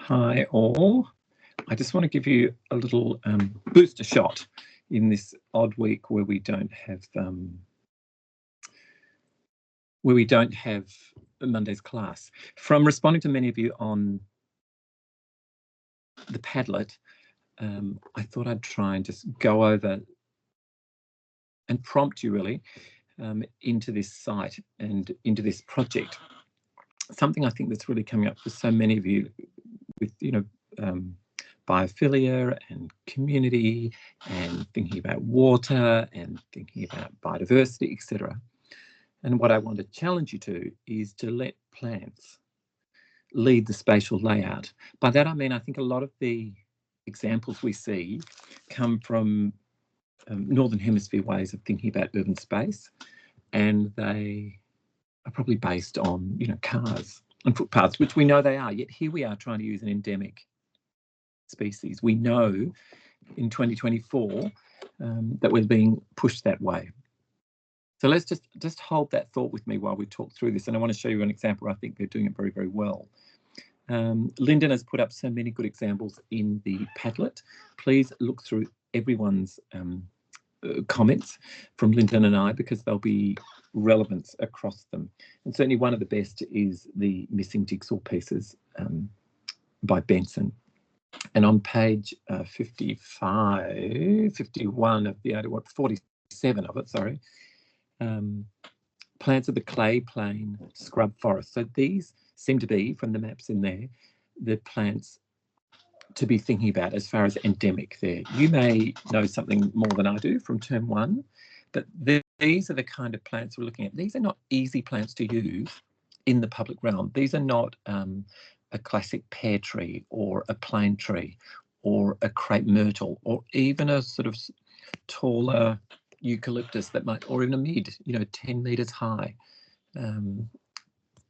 Hi all. I just want to give you a little booster shot in this odd week where we don't have Monday's class. From responding to many of you on the Padlet, I thought I'd try and just go over and prompt you really into this site and into this project. Something I think that's really coming up for so many of you with, biophilia and community and thinking about water and thinking about biodiversity, etc. And what I want to challenge you to is to let plants lead the spatial layout. By that I mean, I think a lot of the examples we see come from Northern Hemisphere ways of thinking about urban space, and they are probably based on, cars and footpaths, which we know they are, yet here we are trying to use an endemic species. We know in 2024 that we're being pushed that way. So let's just hold that thought with me while we talk through this. And I want to show you an example where I think they're doing it very, very well. Lyndon has put up so many good examples in the Padlet. Please look through everyone's comments from Lyndon and I, because there'll be relevance across them. And certainly one of the best is the missing jigsaw pieces by Benson. And on page 51 of the 47 of it, sorry, plants of the clay plain scrub forest. So these seem to be, from the maps in there, the plants to be thinking about as far as endemic there. You may know something more than I do from term one, but these are the kind of plants we're looking at. These are not easy plants to use in the public realm. These are not a classic pear tree or a plane tree or a crepe myrtle or even a sort of taller eucalyptus that might, or even a mid, 10 metres high,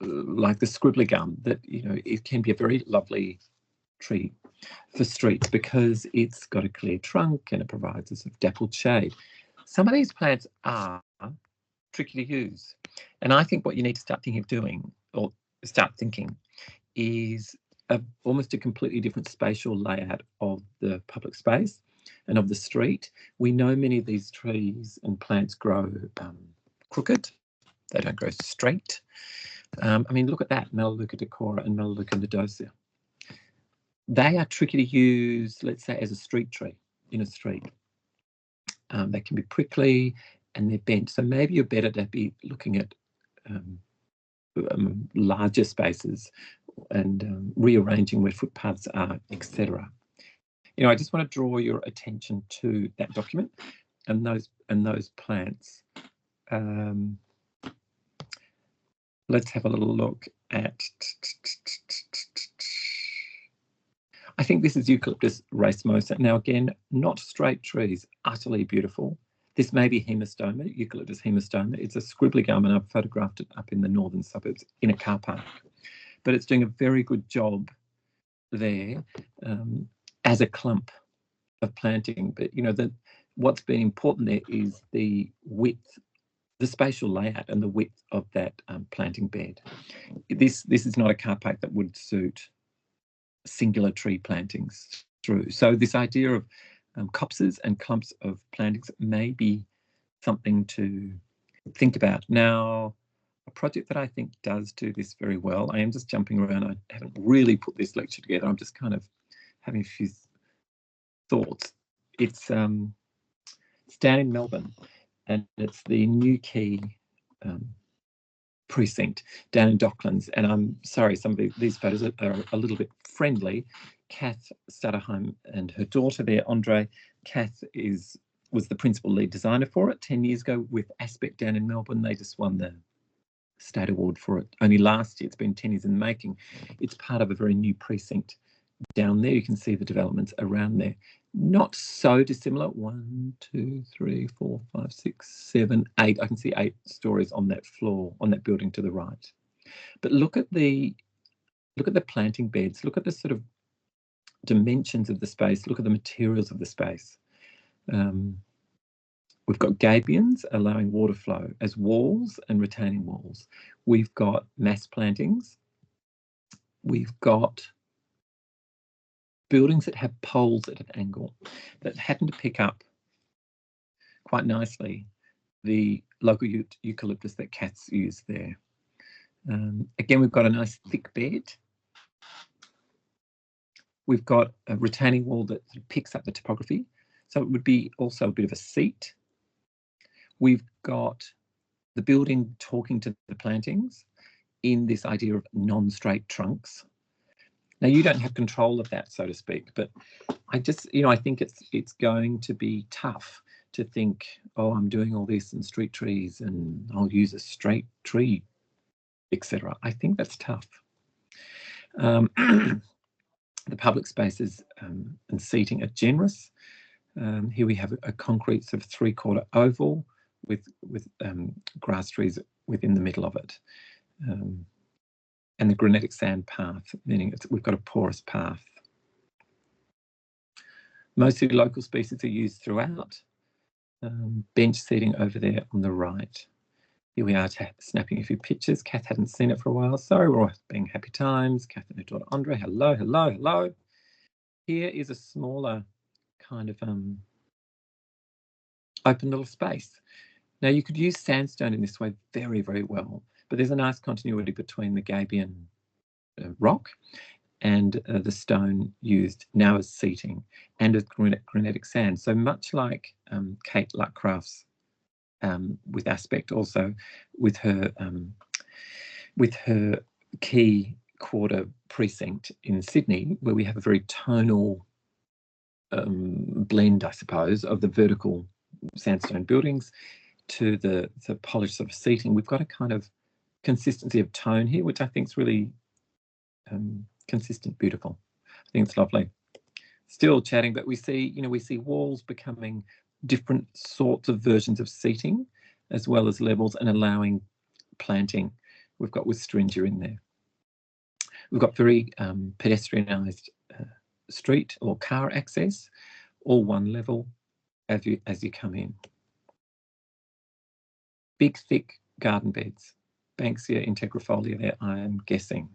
like the scribbly gum, that, it can be a very lovely tree for streets because it's got a clear trunk and it provides a sort of dappled shade. Some of these plants are tricky to use. And I think what you need to start thinking of doing, or start thinking, is almost a completely different spatial layout of the public space and of the street. We know many of these trees and plants grow crooked. They don't grow straight. Look at that, Melaleuca decora and Melaleuca nodosa. They are tricky to use, let's say, as a street tree in a street. They can be prickly and they're bent. So maybe you're better to be looking at larger spaces and rearranging where footpaths are, etc. I just want to draw your attention to that document and those plants. Let's have a little look at. I think this is Eucalyptus racemosa. Now again, not straight trees, utterly beautiful. This may be hemistoma, Eucalyptus hemistoma. It's a scribbly gum, and I've photographed it up in the northern suburbs in a car park. But it's doing a very good job there as a clump of planting. But what's been important there is the width, the spatial layout, and the width of that planting bed. This is not a car park that would suit singular tree plantings through. So this idea of copses and clumps of plantings may be something to think about. Now, a project that I think does do this very well, I am just jumping around, I haven't really put this lecture together, I'm just kind of having a few thoughts. It's down in Melbourne, and it's the New Quay precinct down in Docklands. And I'm sorry, some of these photos are a little bit friendly. Kath Stutterheim and her daughter there, Andre. Kath was the principal lead designer for it 10 years ago with Aspect down in Melbourne. They just won the state award for it only last year. It's been 10 years in the making. It's part of a very new precinct down there. You can see the developments around there. Not so dissimilar. 1, 2, 3, 4, 5, 6, 7, 8. I can see 8 stories on that floor, on that building to the right. But look at the planting beds. Look at the sort of dimensions of the space. Look at the materials of the space. We've got gabions allowing water flow as walls and retaining walls. We've got mass plantings. We've got buildings that have poles at an angle that happen to pick up quite nicely the local eucalyptus that cats use there. Again, we've got a nice thick bed. We've got a retaining wall that picks up the topography, so it would be also a bit of a seat. We've got the building talking to the plantings in this idea of non-straight trunks. Now, you don't have control of that, so to speak, but I just, I think it's going to be tough to think, oh, I'm doing all this in street trees and I'll use a straight tree, etc. I think that's tough. The public spaces and seating are generous. Here we have a concrete sort of 3/4 oval with grass trees within the middle of it. And the granitic sand path, meaning we've got a porous path. Mostly local species are used throughout. Bench seating over there on the right. Here we are snapping a few pictures. Kath hadn't seen it for a while. Sorry, we're all being happy times. Kath and her daughter Andre, hello, hello, hello. Here is a smaller kind of open little space. Now, you could use sandstone in this way very, very well, but there's a nice continuity between the Gabion rock and the stone used now as seating and as granitic sand. So much like Kate Luckcraft's with Aspect, also with her key quarter precinct in Sydney, where we have a very tonal blend, I suppose, of the vertical sandstone buildings to the polished sort of seating. We've got a kind of consistency of tone here, which I think is really consistent, beautiful. I think it's lovely. Still chatting, but we see walls becoming different sorts of versions of seating, as well as levels, and allowing planting. We've got Wistringia in there. We've got very pedestrianised street or car access, all one level as you come in. Big, thick garden beds. Banksia integrifolia there, I am guessing.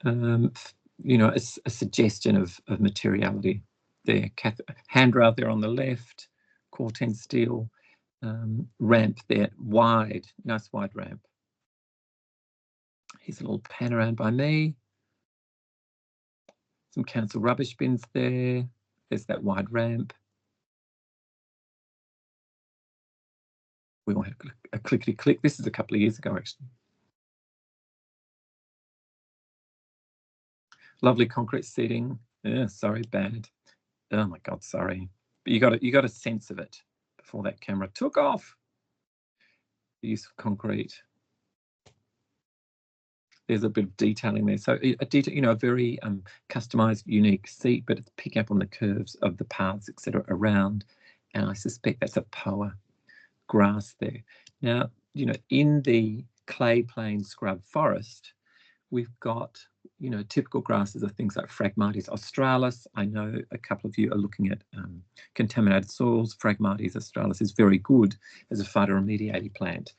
A suggestion of materiality there. Handrail there on the left, Corten steel, ramp there, wide, nice wide ramp. Here's a little pan around by me. Some council rubbish bins there. There's that wide ramp. We all had a clickety-click. This is a couple of years ago, actually. Lovely concrete seating. Sorry, bad. Oh my God, sorry. But you got a sense of it before that camera took off. The use of concrete. There's a bit of detailing there. So a very customized, unique seat, but it's picking up on the curves of the paths, etc., around. And I suspect that's a POA grass there. Now, in the clay plain scrub forest, we've got, typical grasses are things like Phragmites australis. I know a couple of you are looking at contaminated soils. Phragmites australis is very good as a phytoremediating plant.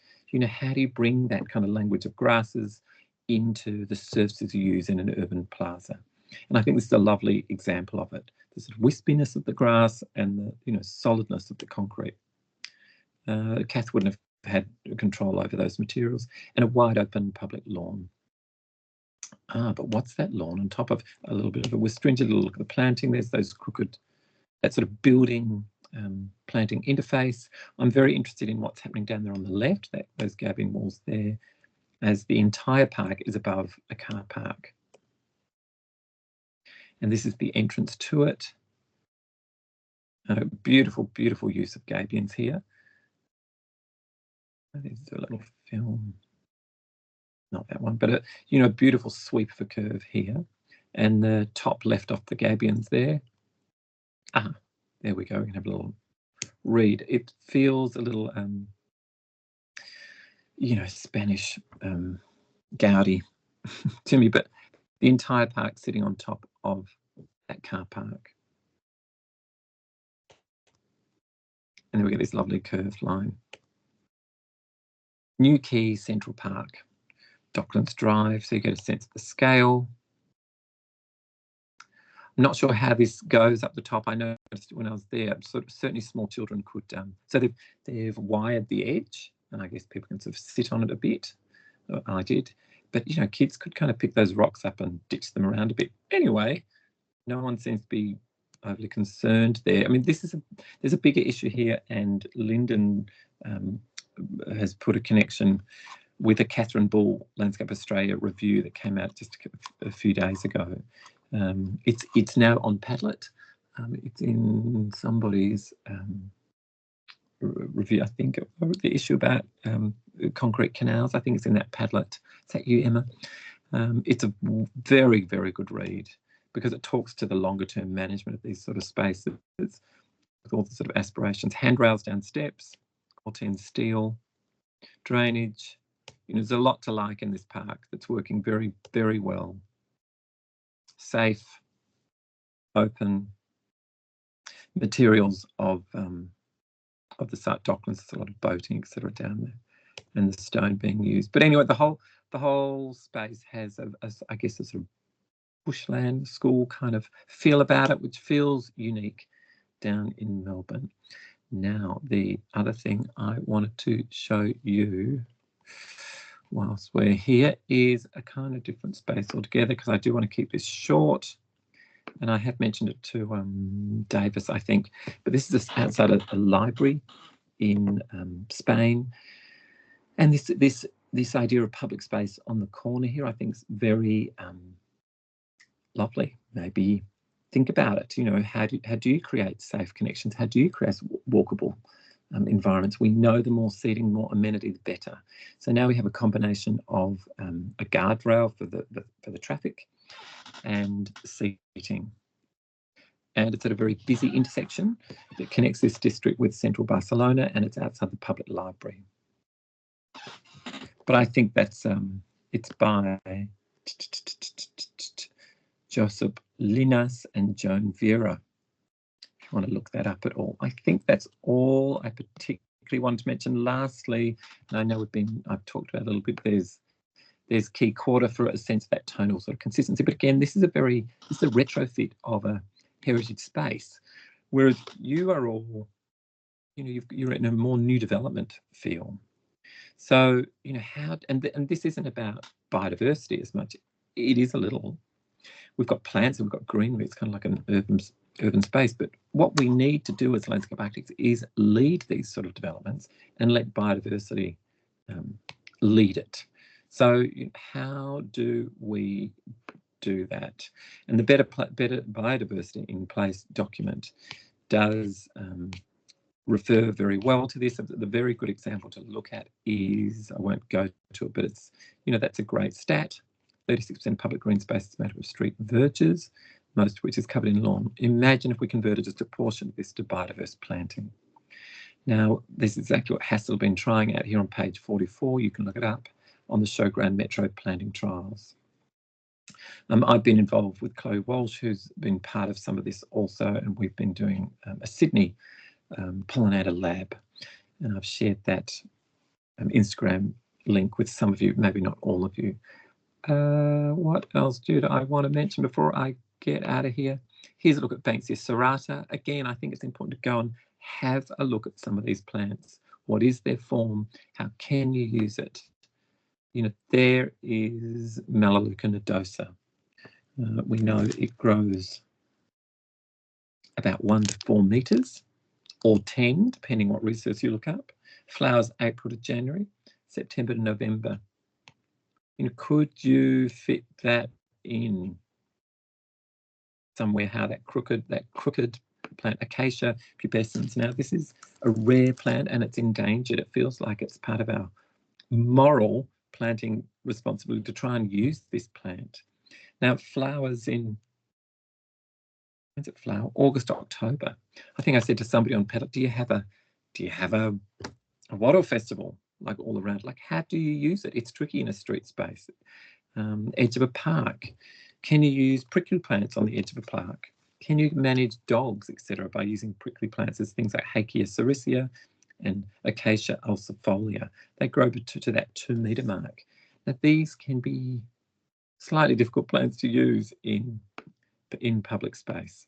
How do you bring that kind of language of grasses into the surfaces you use in an urban plaza? And I think this is a lovely example of it. The sort of wispiness of the grass and the solidness of the concrete. Kath wouldn't have had control over those materials, and a wide open public lawn. But what's that lawn on top of a little bit of a Wistringia? Look at the planting. There's those crooked, that sort of building planting interface. I'm very interested in what's happening down there on the left, those Gabion walls there, as the entire park is above a car park. And this is the entrance to it. Beautiful, beautiful use of Gabions here. There's a little film. Not that one, but a beautiful sweep of a curve here, and the top left off the Gabions there. There we go. We can have a little read. It feels a little, Spanish Gaudi to me, but the entire park sitting on top of that car park, and then we get this lovely curved line. New Quay Central Park. Docklands Drive, so you get a sense of the scale. not sure how this goes up the top. I noticed when I was there, certainly small children could, so they've wired the edge, and I guess people can sort of sit on it a bit. I did. But, you know, kids could kind of pick those rocks up and ditch them around a bit. Anyway, no one seems to be overly concerned there. I mean, there's a bigger issue here, and Lyndon has put a connection with a Catherine Bull Landscape Australia review that came out just a few days ago. It's now on Padlet. It's in somebody's review, I think, the issue about concrete canals. I think it's in that Padlet. Is that you, Emma? It's a very, very good read because it talks to the longer term management of these sort of spaces with all the sort of aspirations. Handrails down steps, Corten steel, drainage. You know, there's a lot to like in this park that's working very, very well. Safe, open, materials of the site docklands. There's a lot of boating, etc., down there, and the stone being used. But anyway, the whole space has I guess a sort of bushland school kind of feel about it, which feels unique down in Melbourne. Now, the other thing I wanted to show you whilst we're here is a kind of different space altogether, because I do want to keep this short. And I have mentioned it to Davis, I think, but this is outside a library in Spain. And this idea of public space on the corner here, I think is very lovely. Maybe think about it. You know, how do you create safe connections? How do you create walkable environments? We know the more seating, more amenity, the better. So now we have a combination of a guardrail for the traffic and seating. And it's at a very busy intersection that connects this district with central Barcelona, and it's outside the public library. But I think that's it's by Josep Linas and Joan Vera. If you want to look that up at all. I think that's all I particularly wanted to mention. Lastly, and I know I've talked about it a little bit, there's key quarter for a sense of that tonal sort of consistency. But again, this is a retrofit of a heritage space, whereas you are all, you know, you're in a more new development feel. So, you know, and this isn't about biodiversity as much. It is a little. We've got plants and we've got greenery. It's kind of like an urban space. But what we need to do as landscape architects is lead these sort of developments and let biodiversity lead it. So how do we do that? And the better biodiversity in place document does refer very well to this. The very good example to look at is, I won't go to it, but it's, you know, that's a great stat. 36% public green space is made up of street verges, most of which is covered in lawn. Imagine if we converted just a portion of this to biodiverse planting. Now, this is exactly what Hassel have been trying out here on page 44. You can look it up on the Showground Metro planting trials. I've been involved with Chloe Walsh, who's been part of some of this also, and we've been doing a Sydney pollinator lab, and I've shared that Instagram link with some of you, maybe not all of you. What else do I want to mention before I get out of here? Here's a look at Banksia serrata. Again, I think it's important to go and have a look at some of these plants. What is their form? How can you use it? You know, there is Melaleuca nodosa. We know it grows about 1 to 4 metres, or 10, depending what research you look up. Flowers April to January, September to November. You know, could you fit that in somewhere? How that crooked plant, Acacia pubescens. Now, this is a rare plant and it's endangered. It feels like it's part of our moral planting responsibility to try and use this plant. Now, it flowers in, when's it flower? August, October. I think I said to somebody on Padlet, do you have a wattle festival like all around? Like, how do you use it? It's tricky in a street space. Edge of a park. Can you use prickly plants on the edge of a park? Can you manage dogs, etc., by using prickly plants? There's things like Hakea sericea and Acacia ulcifolia. They grow to that 2 metre mark. Now, these can be slightly difficult plants to use in in public space.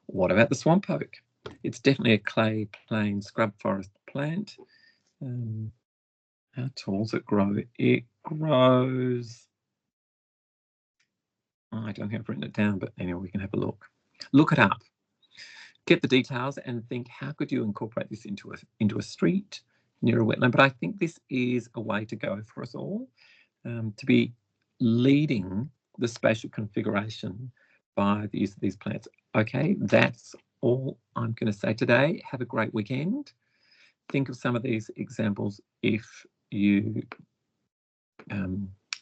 What about the swamp oak? It's definitely a clay plain scrub forest plant. How tall does it grow? It grows, I don't have written it down, but anyway, we can have a look. Look it up. Get the details and think, how could you incorporate this into a street near a wetland? But I think this is a way to go for us all, to be leading the spatial configuration by the use of these plants. Okay, that's all I'm going to say today. Have a great weekend. Think of some of these examples if you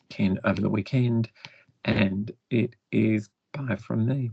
can over the weekend, and it is bye from me.